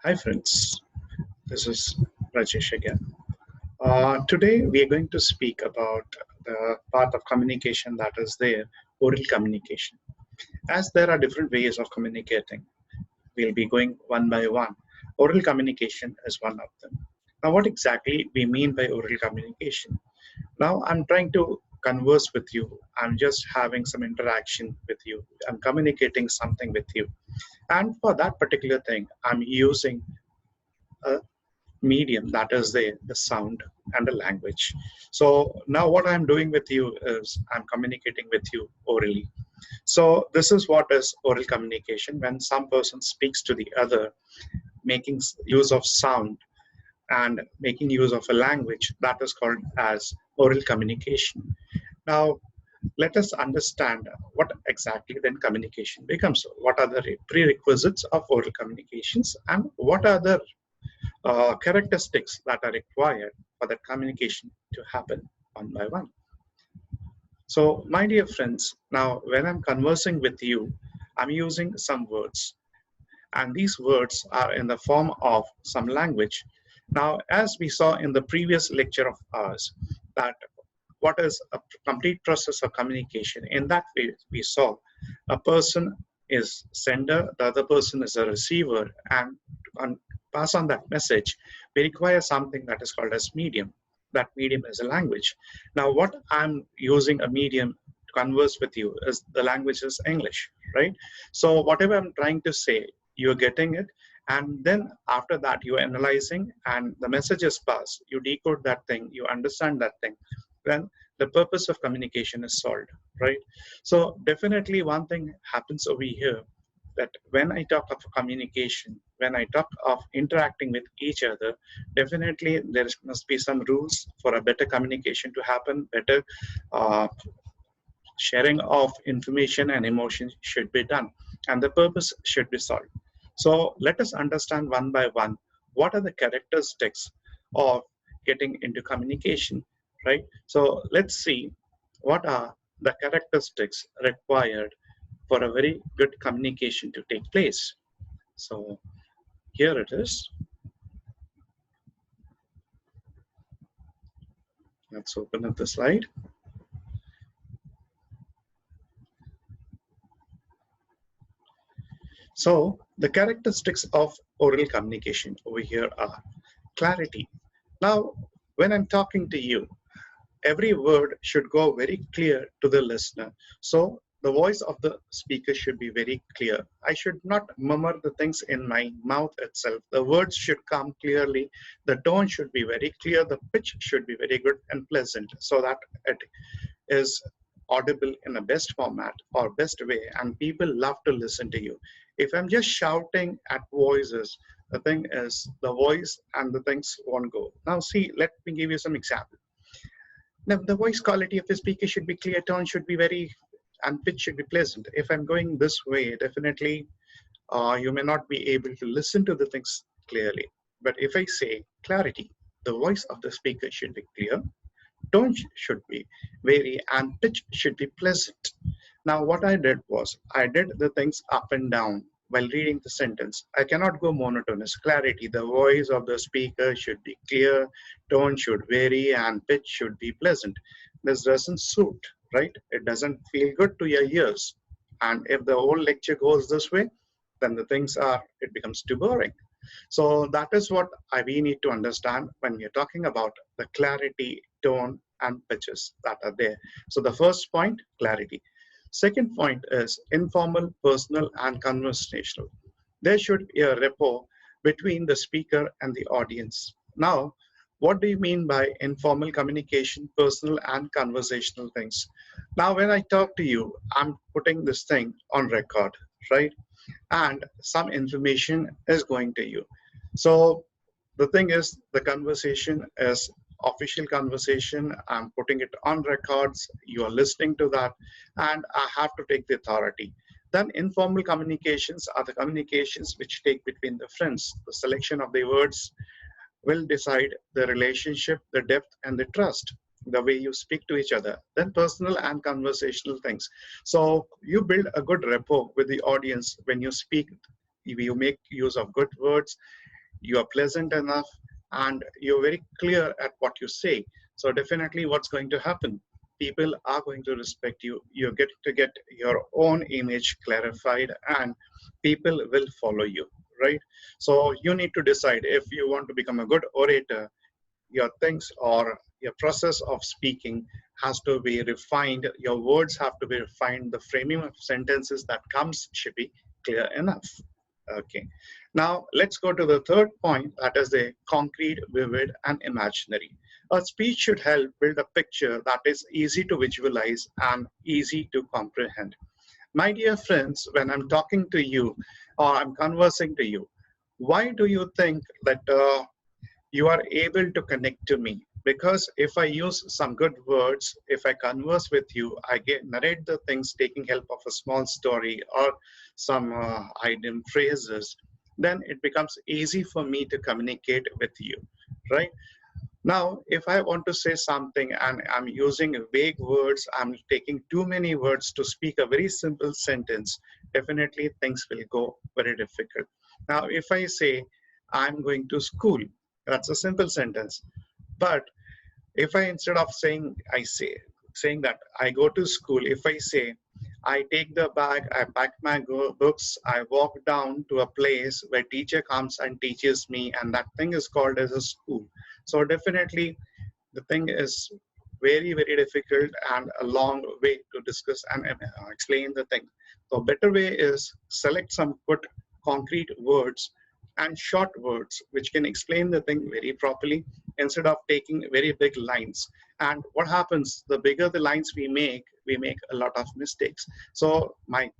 Hi friends, this is Rajesh again. Today we are going to speak about the part of communication that is there, oral communication. As there are different ways of communicating, we'll be going one by one. Oral communication is one of them. Now, what exactly we mean by oral communication? Now, I'm trying to converse with you. I'm just having some interaction with you. I'm communicating something with you. And for that particular thing, I'm using a medium that is the sound and the language. So now what I'm doing with you is I'm communicating with you orally. So this is what is oral communication: when some person speaks to the other, making use of sound and making use of a language, that is called as oral communication. Now let us understand what exactly then communication becomes. What are the prerequisites of oral communications, and what are the characteristics that are required for that communication to happen one by one. So, my dear friends, now when I'm conversing with you, I'm using some words, and these words are in the form of some language. Now, as we saw in the previous lecture of ours, that what is a complete process of communication? In that way, we saw a person is sender, the other person is a receiver, and on, pass on that message, we require something that is called as medium. That medium is a language. Now, what I'm using a medium to converse with you is the language is English, right? So whatever I'm trying to say, you're getting it, and then after that you're analyzing and the message is passed, you decode that thing, you understand that thing, then the purpose of communication is solved, right? So definitely one thing happens over here, that when I talk of communication, when I talk of interacting with each other, definitely there must be some rules for a better communication to happen. Better uh, sharing of information and emotion should be done, and the purpose should be solved. So let us understand one by one what are the characteristics of getting into communication, right? So let's see what are the characteristics required for a very good communication to take place. So here it is. Let's open up the slide. So the characteristics of oral communication over here are clarity. Now, when I'm talking to you, every word should go very clear to the listener. So the voice of the speaker should be very clear. I should not murmur the things in my mouth itself. The words should come clearly. The tone should be very clear. The pitch should be very good and pleasant so that it is audible in a best format or best way, and people love to listen to you. If I'm just shouting at voices, the thing is the voice and the things won't go. Now see, let me give you some example. Now, the voice quality of the speaker should be clear, tone should be very, and pitch should be pleasant. If I'm going this way, definitely you may not be able to listen to the things clearly. But if I say clarity, the voice of the speaker should be clear, tone should be vary, and pitch should be pleasant. Now, what I did was I did the things up and down while reading the sentence. I cannot go monotonous. Clarity, the voice of the speaker should be clear, tone should vary, and pitch should be pleasant. This doesn't suit, right? It doesn't feel good to your ears. And if the whole lecture goes this way, then the things are, it becomes too boring. So that is what we need to understand when we are talking about the clarity, tone, and pitches that are there. So the first point, clarity. Second point is informal, personal, and conversational. There should be a rapport between the speaker and the audience. Now, what do you mean by informal communication, personal and conversational things? Now, when I talk to you, I'm putting this thing on record, right? And some information is going to you. So the thing is, the conversation is official conversation. I'm putting it on records. You are listening to that, and I have to take the authority. Then informal communications are the communications which take between the friends. The selection of the words will decide the relationship, the depth, and the trust, the way you speak to each other. Then personal and conversational things. So you build a good rapport with the audience when you speak. You make use of good words. you are pleasant enough, and you're very clear at what you say. So definitely what's going to happen? People are going to respect you. You get to get your own image clarified, and people will follow you, right? So you need to decide if you want to become a good orator. Your things or your process of speaking has to be refined. Your words have to be refined. The framing of sentences that comes should be clear enough. Okay. Now let's go to the third point, that is the concrete, vivid, and imaginary. A speech should help build a picture that is easy to visualize and easy to comprehend. My dear friends, when I'm talking to you or I'm conversing to you, why do you think that you are able to connect to me? Because if I use some good words, if I converse with you, I get narrate the things taking help of a small story or some item phrases, then it becomes easy for me to communicate with you, right? Now, if I want to say something and I'm using vague words, I'm taking too many words to speak a very simple sentence, definitely things will go very difficult. Now, if I say, I'm going to school, that's a simple sentence. But if I, instead of saying, saying that I go to school, if I say, I take the bag, I pack my books, I walk down to a place where teacher comes and teaches me, and that thing is called as a school. So definitely the thing is very, very difficult and a long way to discuss and explain the thing. So better way is select some good concrete words and short words which can explain the thing very properly instead of taking very big lines. And what happens, the bigger the lines we make a lot of mistakes. So my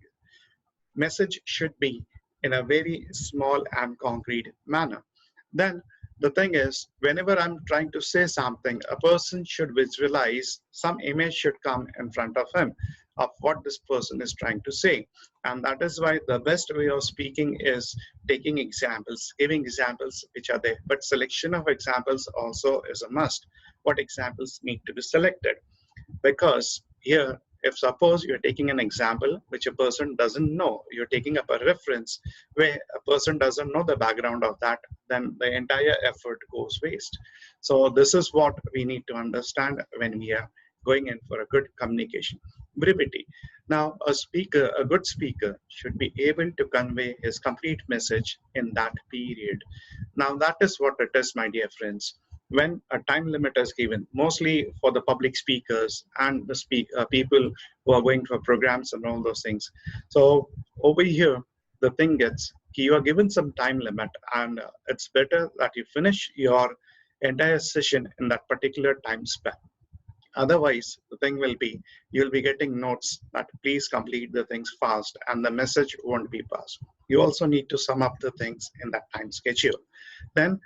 message should be in a very small and concrete manner. Then the thing is, whenever I'm trying to say something, a person should visualize, some image should come in front of him of what this person is trying to say. And that is why the best way of speaking is taking examples, giving examples which are there. But selection of examples also is a must. What examples need to be selected? Because here, if suppose you're taking an example which a person doesn't know, you're taking up a reference where a person doesn't know the background of that, then the entire effort goes waste. So this is what we need to understand when we are going in for a good communication. Brevity. Now, a good speaker should be able to convey his complete message in that period. Now, that is what it is, my dear friends. When a time limit is given, mostly for the public speakers and the people who are going for programs and all those things. So over here, the thing gets, you are given some time limit, and it's better that you finish your entire session in that particular time span. Otherwise, the thing will be, you'll be getting notes that please complete the things fast and the message won't be passed. You also need to sum up the things in that time schedule. Then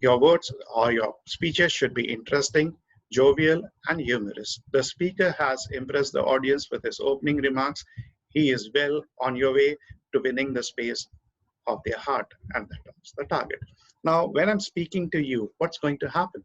your words or your speeches should be interesting, jovial, and humorous. The speaker has impressed the audience with his opening remarks. He is well on your way to winning the space of their heart, and that's the target. Now, when I'm speaking to you, what's going to happen?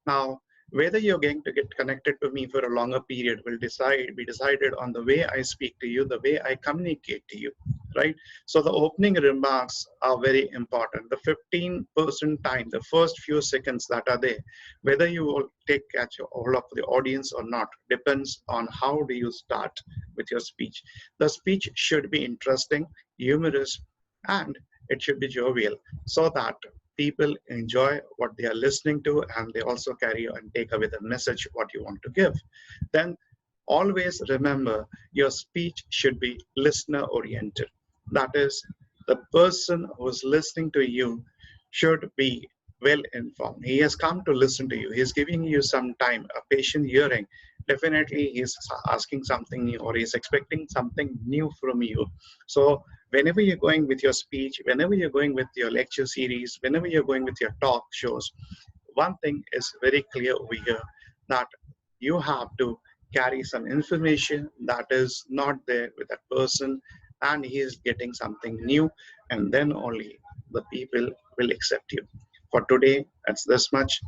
Now, whether you're going to get connected to me for a longer period will be decided on the way I speak to you, the way I communicate to you, right? So the opening remarks are very important. The 15% time, the first few seconds that are there, whether you will catch all of the audience or not, depends on how do you start with your speech. The speech should be interesting, humorous, and it should be jovial so that people enjoy what they are listening to and they also carry and take away the message what you want to give. Then always remember your speech should be listener oriented. That is, the person who's listening to you should be well informed. He has come to listen to you. He's giving you some time, a patient hearing. Definitely he's asking something new or he's expecting something new from you. So whenever you're going with your speech, whenever you're going with your lecture series, whenever you're going with your talk shows, one thing is very clear over here, that you have to carry some information that is not there with that person, and he is getting something new, and then only the people will accept you. For today, that's this much.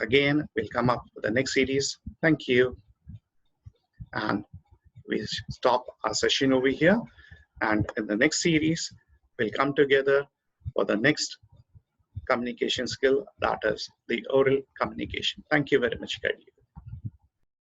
Again, we'll come up with the next series. Thank you. And we stop our session over here. And in the next series, we'll come together for the next communication skill, that is the oral communication. Thank you very much, Kadi.